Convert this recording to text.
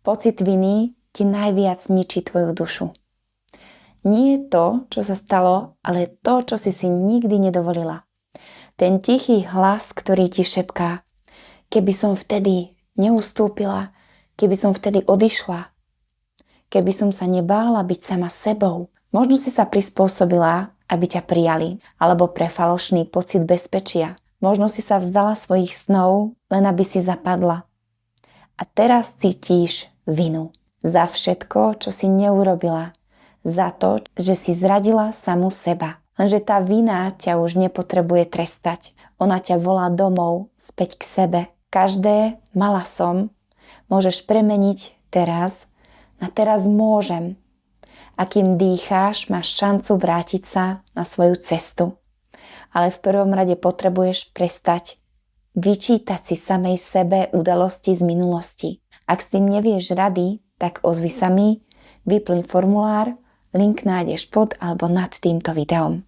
Pocit viny ti najviac ničí tvoju dušu. Nie je to, čo sa stalo, ale to, čo si nikdy nedovolila. Ten tichý hlas, ktorý ti šepká: keby som vtedy neustúpila, keby som vtedy odišla, keby som sa nebála byť sama sebou. Možno si sa prispôsobila, aby ťa prijali, alebo pre falošný pocit bezpečia. Možno si sa vzdala svojich snov, len aby si zapadla. A teraz cítíš vinu za všetko, čo si neurobila. Za to, že si zradila samu seba. Lenže tá vina ťa už nepotrebuje trestať. Ona ťa volá domov, späť k sebe. Každé mala som môžeš premeniť teraz na teraz môžem. A kým dýcháš, máš šancu vrátiť sa na svoju cestu. Ale v prvom rade potrebuješ prestať vyčítať si samej sebe udalosti z minulosti. Ak s tým nevieš rady, tak ozvi sa mi, vyplň formulár, link nájdeš pod alebo nad týmto videom.